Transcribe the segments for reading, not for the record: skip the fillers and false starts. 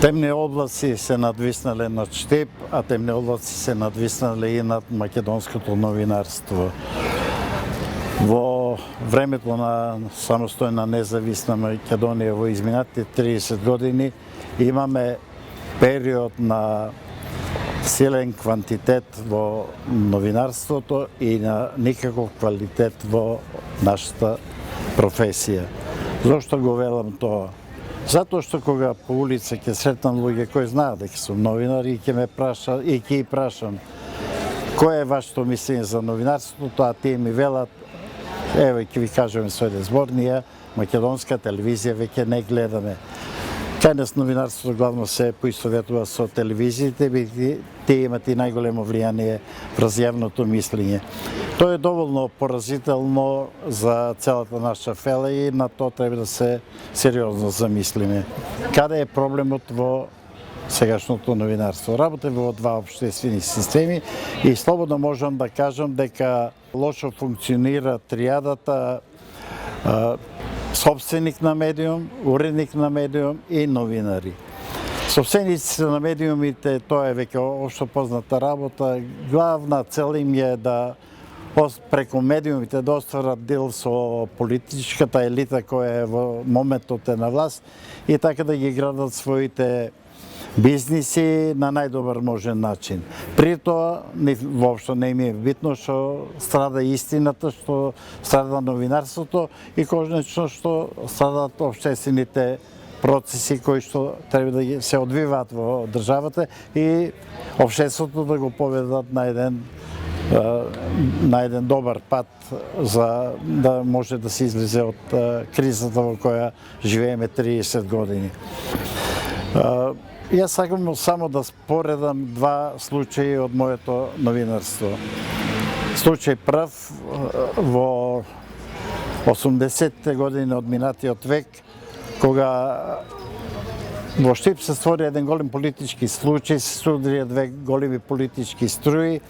Темни облаци се надвиснале над Штип, а темни облаци се надвиснале и над македонското новинарство. Во времето на самостојна независна Македонија во изминатите 30 години имаме период на силен квантитет во новинарството и на никаков квалитет во нашата професија. Зошто го велам тоа? Затоа што кога по улица ќе сретнам луѓе кои знаат дека сум новинар и ќе ме праша и ќе прашам кој е вашето мислење за новинарството, а тие ми велат еве ќе ви кажеме својде зборнија, македонска телевизија веќе не гледаме. Кај нас новинарството главно се поистоветува со телевизиите, бидејќи тие имат и најголемо влијание врз јавното мислење. Тоа е доволно поразително за целата наша фела и на тоа треба да се сериозно замислиме. Каде е проблемот во сегашното новинарство? Работи во два општествени системи и слободно можам да кажам дека лошо функционира тријадата собственик на медиум, уредник на медиум и новинари. Собствениците на медиумите, тоа е веќе општо позната работа, главна цел им е да преку медиумите да остварат дел со политичката елита која е во моментот е на власт и така да ги градат своите бизниси на најдобар можен начин. При тоа, воопшто не им е битно што страда истината, што страда новинарството и конечно што страдат општествените процеси кои што треба да се одвиваат во државата и општеството да го поведат на еден добар пат за да може да се излезе од кризата во која живееме 30 години. Јас сакам само да споредам два случаи од моето новинарство. Случај прв во 80-те години од минатиот век, кога во Штип се створи еден голем политички случај, се судрија две големи политички струи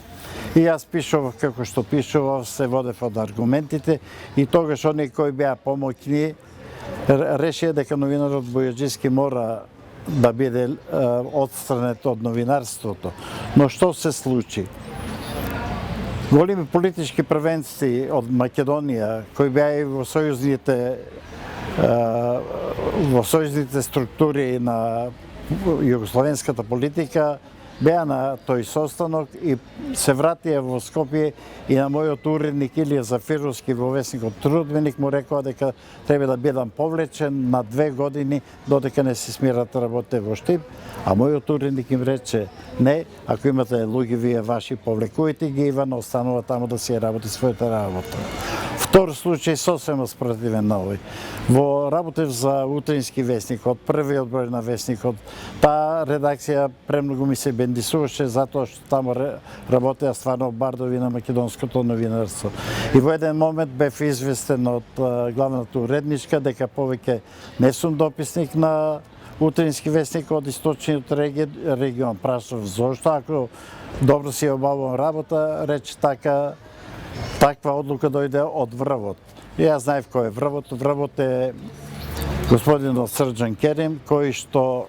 и јас пишував како што пишував, се водев од аргументите и тогаш оние кои беа помоќни решија дека новинарот Бојаджиски мора да биде отстранет од новинарството. Но што се случи? Големи политички првенци од Македонија, кои беа и во сојузните структури на југословенската политика, беа на тој состанок и се вратија во Скопје и на мојот уредник Илија Зафировски во весникот Трудбеник му рекоа дека треба да бидам повлечен на 2 години додека не се смират работите во Штип, а мојот уредник им рече не, ако имате луѓе вие ваши повлекувајте ги, Иван останува таму да си работи својата работа. Втор случај сосема спротивен на овој. Во работев за утрински весник, од првиот број на весникот, таа редакција премногу ми се бендисуваше затоа што таму работеа стварно бардови на македонското новинарство. И во еден момент бев известен од главната уредничка дека повеќе не сум дописник на утрински весник од источниот регион. Прашав зошто, ако добро си обавувам работа, рече таква одлука дојде од врвот. И јас знаев кој е врвот. Врвот е господинот Срđan Керим, кој што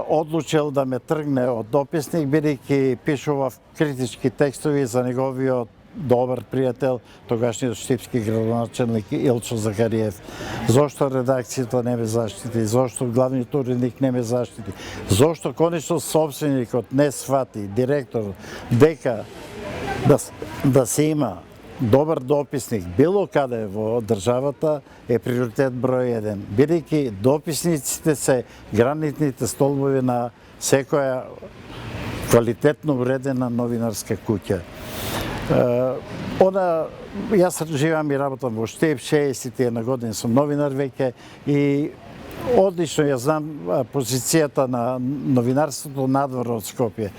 одлучил да ме тргне од дописник, бидејќи пишував критички текстови за неговиот добар пријател, тогашниот штипски градоначелник Илчо Захариев. Зошто редакцијата не ме заштити, зошто главниот уредник не ме заштити, зошто конечно собственикот не свати, директорот, дека да се има добар дописник било каде во државата е приоритет број 1, бидејќи дописниците се гранитните столбови на секоја квалитетно уредена новинарска куќа. Јас живеам и работам во Штип, 60 на години сум новинар веќе и одлично ја знам позицијата на новинарството надвор од Скопје.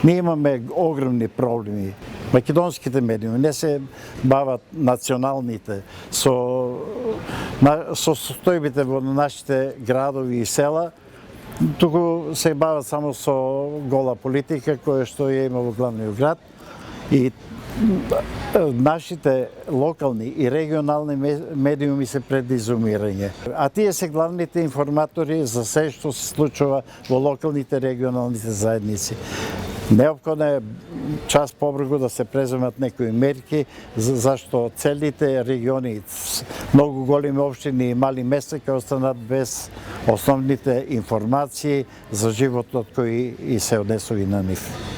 Ние имаме огромни проблеми. Македонските медиуми не се бават националните со состојбите во нашите градови и села, туку се бават само со гола политика која што ја има во главниот град и Нашите локални и регионални медиуми се пред изумирање. А тие се главните информатори за се што се случува во локалните регионалните заедници. Неопходно е час побрзо да се преземат некои мерки, зашто целите региони, многу големи општини и мали места ќе останат без основните информации за животот кои и се однесува на нив.